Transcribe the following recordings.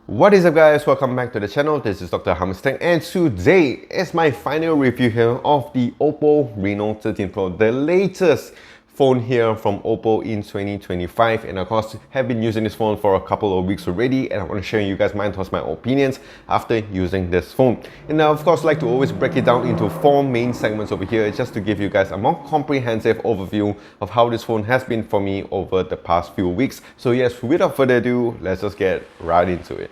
What is up guys, welcome back to the channel. This is Dr. Hamstang and today is my final review here of the OPPO Reno 13 Pro, the latest phone here from OPPO in 2025, and of course have been using this phone for a couple of weeks already, and I want to share you guys my thoughts, my opinions after using this phone. And now of course like to always break it down into four main segments over here just to give you guys a more comprehensive overview of how this phone has been for me over the past few weeks. So yes, without further ado, let's just get right into it.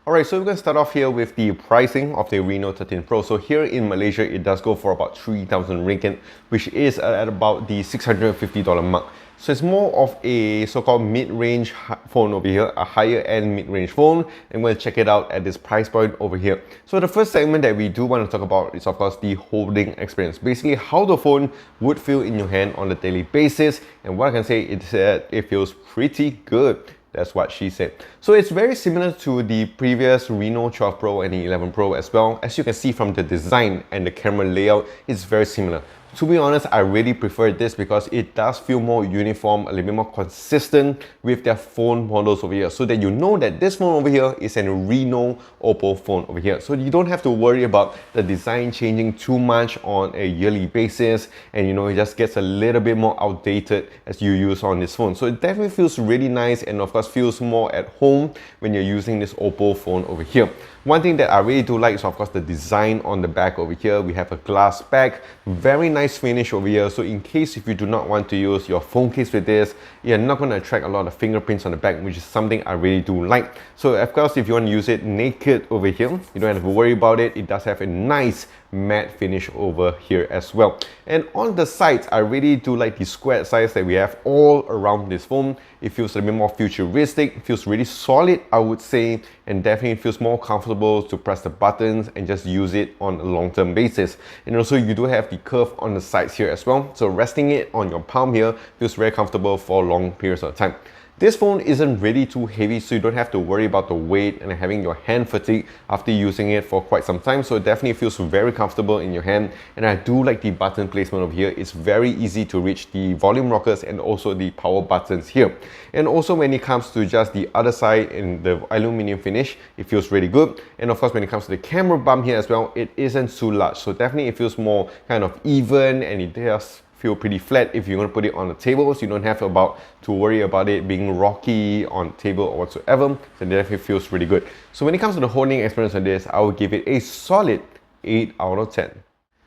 Alright, so we're going to start off here with the pricing of the Reno 13 Pro. So here in Malaysia, it does go for about 3,000 ringgit, which is at about the $650 mark. So it's more of a so-called mid-range phone over here, a higher-end mid-range phone, and we'll check it out at this price point over here. So the first segment that we do want to talk about is of course the holding experience. Basically how the phone would feel in your hand on a daily basis, and what I can say is that it feels pretty good. That's what she said. So it's very similar to the previous Reno 12 Pro and the 11 Pro as well. As you can see from the design and the camera layout, it's very similar. To be honest, I really prefer this because it does feel more uniform, a little bit more consistent with their phone models over here, so that you know that this phone over here is a Reno OPPO phone over here. So you don't have to worry about the design changing too much on a yearly basis, and you know, it just gets a little bit more outdated as you use on this phone. So it definitely feels really nice, and of course feels more at home when you're using this OPPO phone over here. One thing that I really do like is of course the design on the back over here. We have a glass back, very nice finish over here. So in case if you do not want to use your phone case with this, you're not going to attract a lot of fingerprints on the back, which is something I really do like. So of course if you want to use it naked over here, you don't have to worry about it. It does have a nice matte finish over here as well. And on the sides, I really do like the square sides that we have all around this phone. It feels a bit more futuristic, it feels really solid, I would say, and definitely feels more comfortable to press the buttons and just use it on a long-term basis. And also you do have the curve on the sides here as well, so resting it on your palm here feels very comfortable for long periods of time. This phone isn't really too heavy, so you don't have to worry about the weight and having your hand fatigue after using it for quite some time. So it definitely feels very comfortable in your hand. And I do like the button placement over here. It's very easy to reach the volume rockers and also the power buttons here. And also when it comes to just the other side in the aluminum finish, it feels really good. And of course when it comes to the camera bump here as well, it isn't too large. So definitely it feels more kind of even, and it does feel pretty flat if you're going to put it on the table, so you don't have to worry about it being rocky on the table or whatsoever. So it definitely feels really good. So when it comes to the holding experience on this, I would give it a solid 8 out of 10.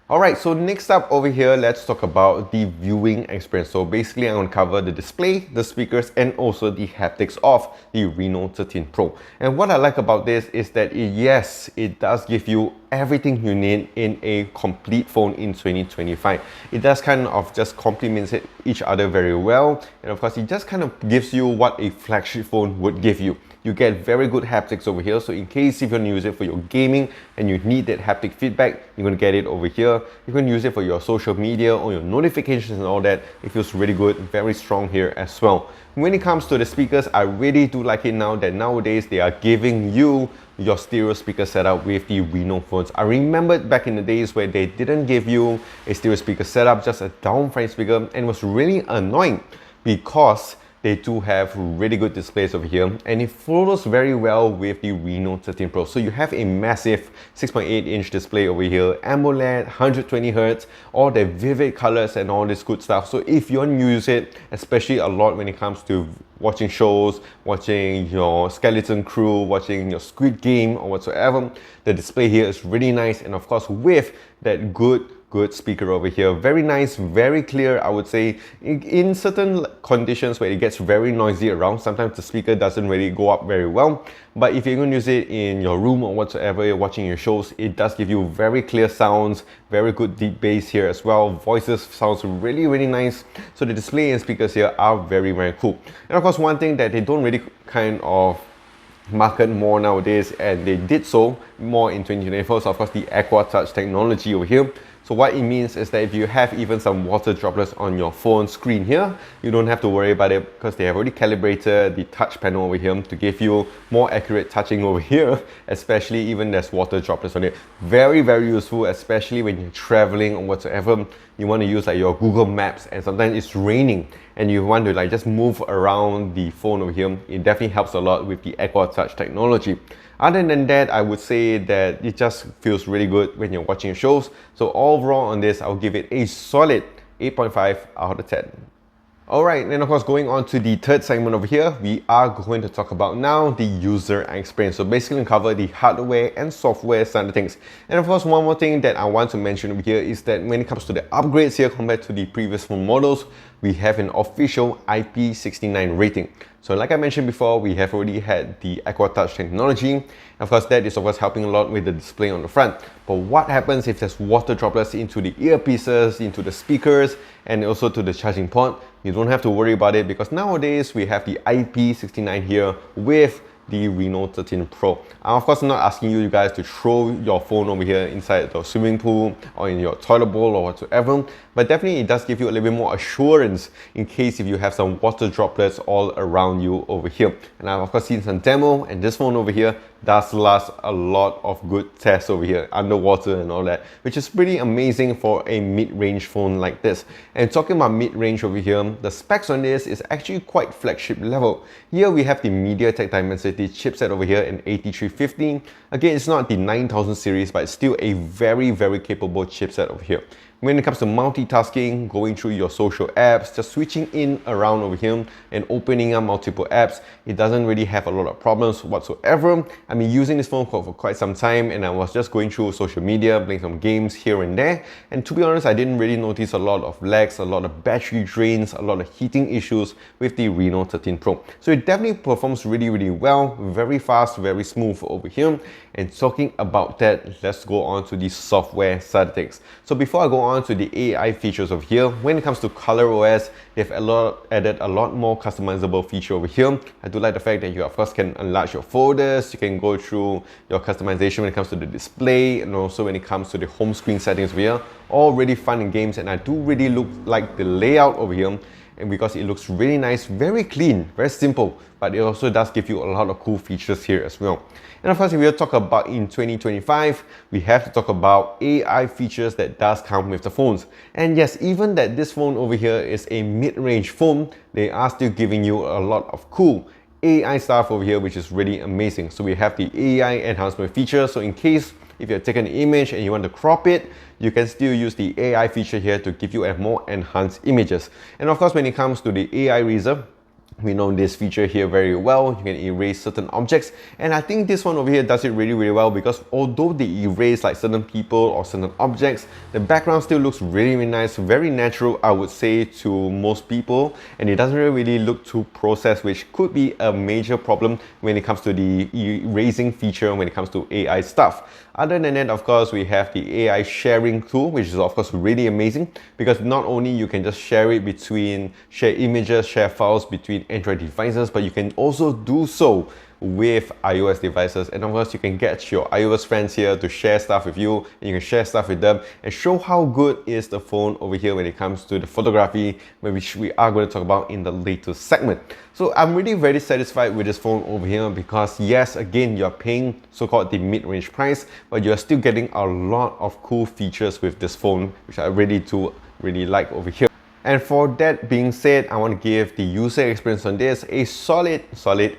Alright, so next up over here, let's talk about the viewing experience. So basically I'm going to cover the display, the speakers, and also the haptics of the Reno 13 Pro. And what I like about this is that yes, it does give you everything you need in a complete phone in 2025. It does kind of just complements each other very well, and of course it just kind of gives you what a flagship phone would give you. You get very good haptics over here, so in case if you're going to use it for your gaming and you need that haptic feedback, you're going to get it over here. You can use it for your social media or your notifications and all that. It feels really good, very strong here as well. When it comes to the speakers, I really do like it now that nowadays they are giving you your stereo speaker setup with the Reno phones. I remember back in the days where they didn't give you a stereo speaker setup, just a down-frame speaker, and it was really annoying because they do have really good displays over here, and it follows very well with the Reno 13 Pro. So you have a massive 6.8-inch display over here, AMOLED, 120Hz, all the vivid colors and all this good stuff. So if you want to use it, especially a lot when it comes to watching shows, watching your Skeleton Crew, watching your Squid Game or whatsoever, the display here is really nice, and of course with that good speaker over here, very nice, very clear. I would say in certain conditions where it gets very noisy around, sometimes the speaker doesn't really go up very well, but if you're going to use it in your room or whatsoever, you're watching your shows, it does give you very clear sounds, very good deep bass here as well. Voices sounds really nice. So the display and speakers here are very cool. And of course one thing that they don't really kind of market more nowadays, and they did so more in 2024, so of course the Aqua Touch technology over here. So what it means is that if you have even some water droplets on your phone screen here, you don't have to worry about it because they have already calibrated the touch panel over here to give you more accurate touching over here, especially even there's water droplets on it. Very, very useful, especially when you're traveling or whatsoever. You want to use like your Google Maps and sometimes it's raining and you want to like just move around the phone over here. It definitely helps a lot with the Aqua Touch technology. Other than that, I would say that it just feels really good when you're watching shows. So overall on this, I'll give it a solid 8.5 out of 10. Alright, and of course going on to the third segment over here, we are going to talk about now the user experience. So basically cover the hardware and software side of things. And of course one more thing that I want to mention over here is that when it comes to the upgrades here compared to the previous phone models, we have an official IP69 rating. So like I mentioned before, we have already had the Aqua Touch technology. Of course, that is of course helping a lot with the display on the front. But what happens if there's water droplets into the earpieces, into the speakers, and also to the charging port? You don't have to worry about it because nowadays we have the IP69 here with the Reno 13 Pro. Of course, I'm not asking you guys to throw your phone over here inside the swimming pool or in your toilet bowl or whatsoever, but definitely it does give you a little bit more assurance in case if you have some water droplets all around you over here. And I've of course seen some demo, and this phone over here does last a lot of good tests over here, underwater and all that, which is pretty amazing for a mid-range phone like this. And talking about mid-range over here, the specs on this is actually quite flagship level. Here we have the MediaTek Dimensity chipset over here in 8350. Again, it's not the 9000 series, but it's still a very, very capable chipset over here. When it comes to multitasking, going through your social apps, just switching in around over here and opening up multiple apps, it doesn't really have a lot of problems whatsoever. I've been using this phone for quite some time and I was just going through social media, playing some games here and there. And to be honest, I didn't really notice a lot of lags, a lot of battery drains, a lot of heating issues with the Reno 13 Pro. So it definitely performs really, really well, very fast, very smooth over here. And talking about that, let's go on to the software side of things. So before I go on to the AI features over here, when it comes to ColorOS, they've added a lot more customizable feature over here. I do like the fact that you of course can enlarge your folders, you can go through your customization when it comes to the display, and also when it comes to the home screen settings over here. All really fun in games, and I do really look like the layout over here, and because it looks really nice, very clean, very simple, but it also does give you a lot of cool features here as well. And of course, if we talk about in 2025, we have to talk about AI features that does come with the phones. And yes, even that this phone over here is a mid-range phone, they are still giving you a lot of cool AI stuff over here, which is really amazing. So we have the AI enhancement feature. So in case if you're taking an image and you want to crop it, you can still use the AI feature here to give you a more enhanced images. And of course, when it comes to the AI eraser, we know this feature here very well. You can erase certain objects, and I think this one over here does it really, really well, because although they erase like certain people or certain objects, the background still looks really, really nice, very natural, I would say, to most people, and it doesn't really look too processed, which could be a major problem when it comes to the erasing feature when it comes to AI stuff. Other than that, of course, we have the AI sharing tool, which is of course really amazing, because not only you can just share images, share files between Android devices, but you can also do so with iOS devices. And of course, you can get your iOS friends here to share stuff with you, and you can share stuff with them and show how good is the phone over here when it comes to the photography, which we are going to talk about in the later segment. So I'm really very satisfied with this phone over here, because yes, again, you're paying so-called the mid-range price, but you're still getting a lot of cool features with this phone, which I really like over here. And for that being said, I want to give the user experience on this a solid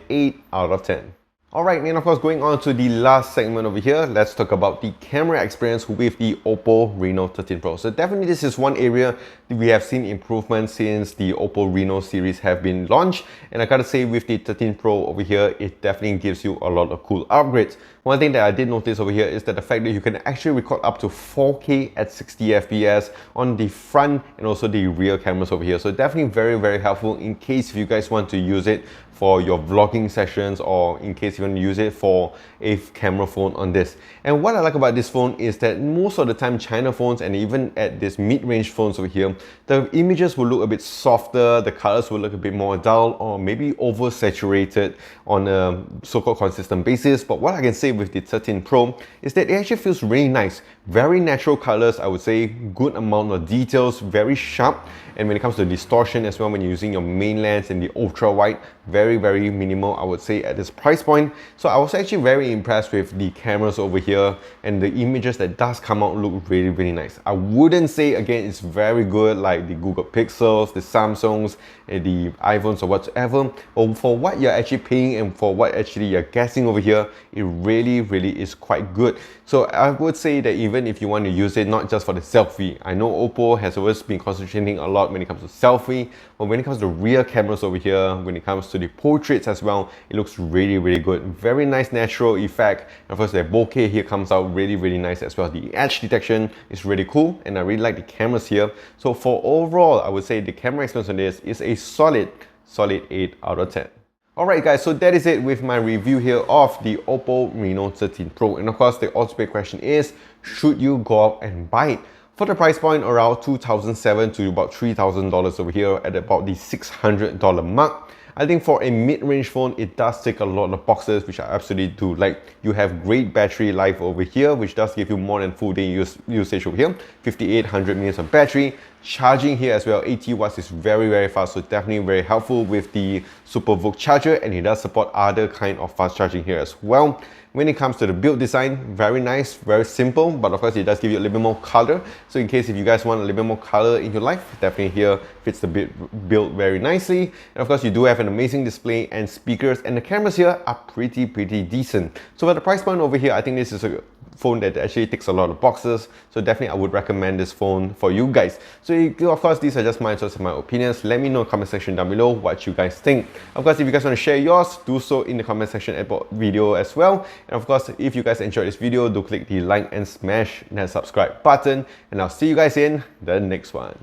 8 out of 10. Alright, and of course, going on to the last segment over here, let's talk about the camera experience with the OPPO Reno 13 Pro. So definitely this is one area that we have seen improvement since the OPPO Reno series have been launched. And I gotta say, with the 13 Pro over here, it definitely gives you a lot of cool upgrades. One thing that I did notice over here is that the fact that you can actually record up to 4K at 60 FPS on the front and also the rear cameras over here. So definitely very helpful in case if you guys want to use it for your vlogging sessions, or in case you want to use it for a camera phone on this. And what I like about this phone is that most of the time China phones, and even at this mid-range phones over here, the images will look a bit softer, the colors will look a bit more dull, or maybe oversaturated on a so-called consistent basis. But what I can say with the 13 Pro is that it actually feels really nice, Very natural colors, I would say, good amount of details, very sharp. And when it comes to distortion as well, when you're using your main lens and the ultra wide, very minimal, I would say, at this price point. So I was actually very impressed with the cameras over here, and the images that does come out look really nice. I wouldn't say, again, it's very good like the Google Pixels, the Samsungs, and the iPhones or whatever, but for what you're actually paying and for what actually you're guessing over here, it really is quite good. So I would say that even if you want to use it not just for the selfie, I know OPPO has always been concentrating a lot when it comes to selfie, but when it comes to rear cameras over here, when it comes to the portraits as well, it looks really good. Very nice natural effect. And of course, the bokeh here comes out really nice as well. The edge detection is really cool, and I really like the cameras here. So for overall, I would say the camera experience on this is a solid 8 out of 10. Alright guys, so that is it with my review here of the OPPO Reno 13 Pro. And of course, the ultimate question is, should you go out and buy it? For the price point around $2,700 to about $3,000 over here at about the $600 mark, I think for a mid-range phone, it does tick a lot of boxes, which I absolutely do. Like, you have great battery life over here, which does give you more than full day usage over here. 5,800 minutes of battery. Charging here as well, 80 watts is very fast, so definitely very helpful with the Super VOOC charger, and it does support other kind of fast charging here as well. When it comes to the build design, very nice, very simple, but of course it does give you a little bit more color. So in case if you guys want a little bit more color in your life, definitely here fits the build very nicely. And of course you do have an amazing display and speakers, and the cameras here are pretty decent. So for the price point over here, I think this is a phone that actually ticks a lot of boxes, so definitely I would recommend this phone for you guys. So of course, these are just my thoughts and my opinions. Let me know in the comment section down below what you guys think. Of course, if you guys want to share yours, do so in the comment section about video as well. And of course, if you guys enjoyed this video, do click the like and smash that subscribe button, and I'll see you guys in the next one.